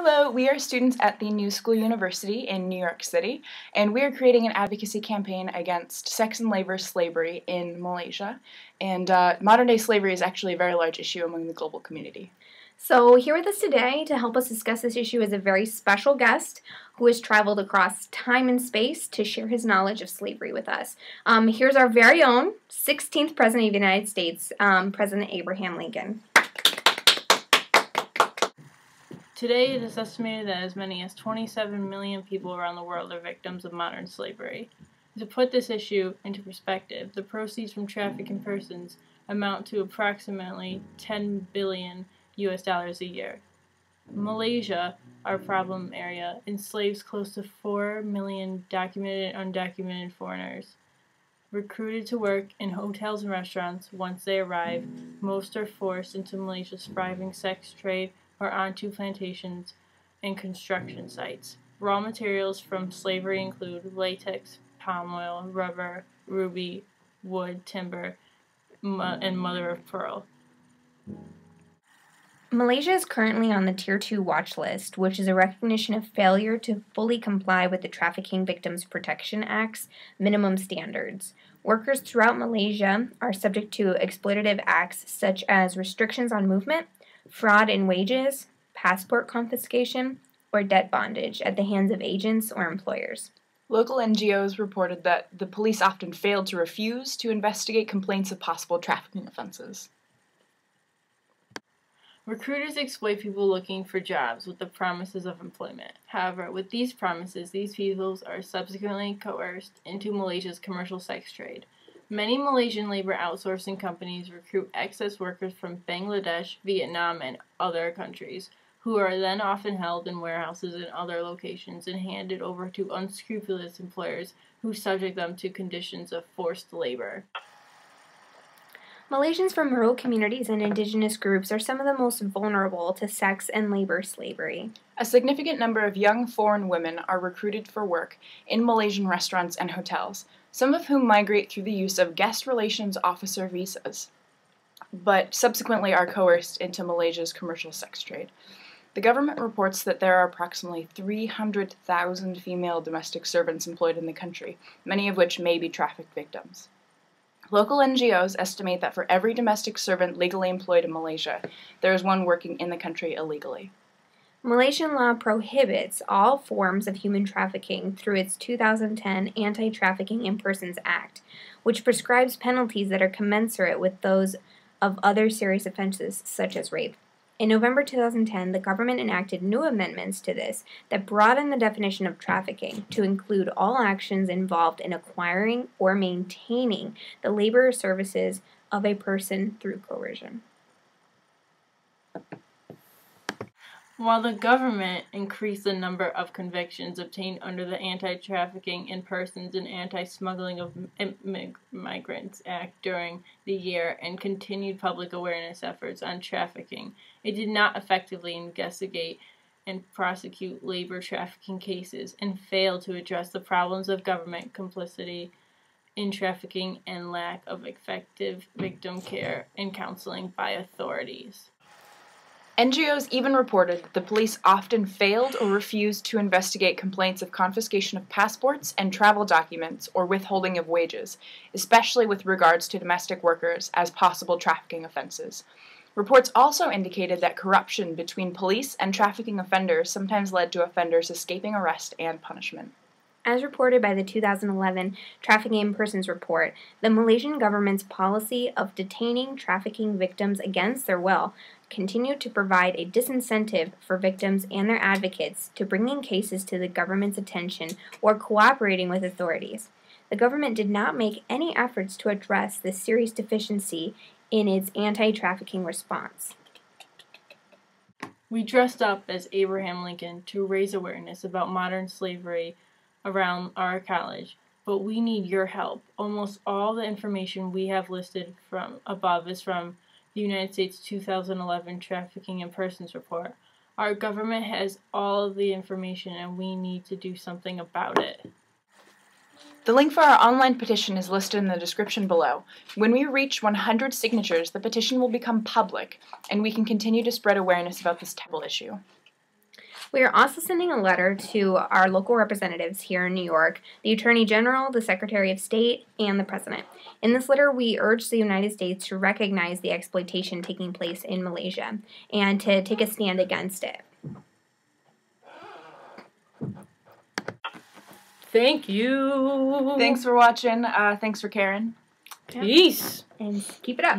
Hello, we are students at the New School University in New York City, and we are creating an advocacy campaign against sex and labor slavery in Malaysia. And modern-day slavery is actually a very large issue among the global community. So here with us today to help us discuss this issue is a very special guest who has traveled across time and space to share his knowledge of slavery with us. Here's our very own 16th President of the United States, President Abraham Lincoln. Today, it is estimated that as many as 27 million people around the world are victims of modern slavery. To put this issue into perspective, the proceeds from trafficking persons amount to approximately $10 billion a year. Malaysia, our problem area, enslaves close to 4 million documented and undocumented foreigners. Recruited to work in hotels and restaurants once they arrive, most are forced into Malaysia's thriving sex trade or onto plantations and construction sites. Raw materials from slavery include latex, palm oil, rubber, ruby, wood, timber, and mother of pearl. Malaysia is currently on the Tier 2 watch list, which is a recognition of failure to fully comply with the Trafficking Victims Protection Acts minimum standards. Workers throughout Malaysia are subject to exploitative acts such as restrictions on movement, fraud in wages, passport confiscation, or debt bondage at the hands of agents or employers. Local NGOs reported that the police often failed to refuse to investigate complaints of possible trafficking offenses. Recruiters exploit people looking for jobs with the promises of employment. However, with these promises, these people are subsequently coerced into Malaysia's commercial sex trade. Many Malaysian labor outsourcing companies recruit excess workers from Bangladesh, Vietnam, and other countries, who are then often held in warehouses in other locations and handed over to unscrupulous employers who subject them to conditions of forced labor. Malaysians from rural communities and indigenous groups are some of the most vulnerable to sex and labor slavery. A significant number of young foreign women are recruited for work in Malaysian restaurants and hotels, some of whom migrate through the use of guest relations officer visas, but subsequently are coerced into Malaysia's commercial sex trade. The government reports that there are approximately 300,000 female domestic servants employed in the country, many of which may be trafficked victims. Local NGOs estimate that for every domestic servant legally employed in Malaysia, there is one working in the country illegally. Malaysian law prohibits all forms of human trafficking through its 2010 Anti-Trafficking Persons Act, which prescribes penalties that are commensurate with those of other serious offenses such as rape. In November 2010, the government enacted new amendments to this that broaden the definition of trafficking to include all actions involved in acquiring or maintaining the labor or services of a person through coercion. While the government increased the number of convictions obtained under the Anti-Trafficking in Persons and Anti-Smuggling of Migrants Act during the year and continued public awareness efforts on trafficking, it did not effectively investigate and prosecute labor trafficking cases and failed to address the problems of government complicity in trafficking and lack of effective victim care and counseling by authorities. NGOs even reported that the police often failed or refused to investigate complaints of confiscation of passports and travel documents or withholding of wages, especially with regards to domestic workers as possible trafficking offenses. Reports also indicated that corruption between police and trafficking offenders sometimes led to offenders escaping arrest and punishment. As reported by the 2011 Trafficking Persons Report, the Malaysian government's policy of detaining trafficking victims against their will continued to provide a disincentive for victims and their advocates to bringing cases to the government's attention or cooperating with authorities. The government did not make any efforts to address this serious deficiency in its anti-trafficking response. We dressed up as Abraham Lincoln to raise awareness about modern slavery around our college, but we need your help. Almost all the information we have listed from above is from the United States 2011 Trafficking in Persons Report. Our government has all of the information and we need to do something about it. The link for our online petition is listed in the description below. When we reach 100 signatures, the petition will become public, and we can continue to spread awareness about this terrible issue. We are also sending a letter to our local representatives here in New York, the Attorney General, the Secretary of State, and the President. In this letter, we urge the United States to recognize the exploitation taking place in Malaysia and to take a stand against it. Thank you. Thanks for watching. Thanks for Karen. Peace. And keep it up.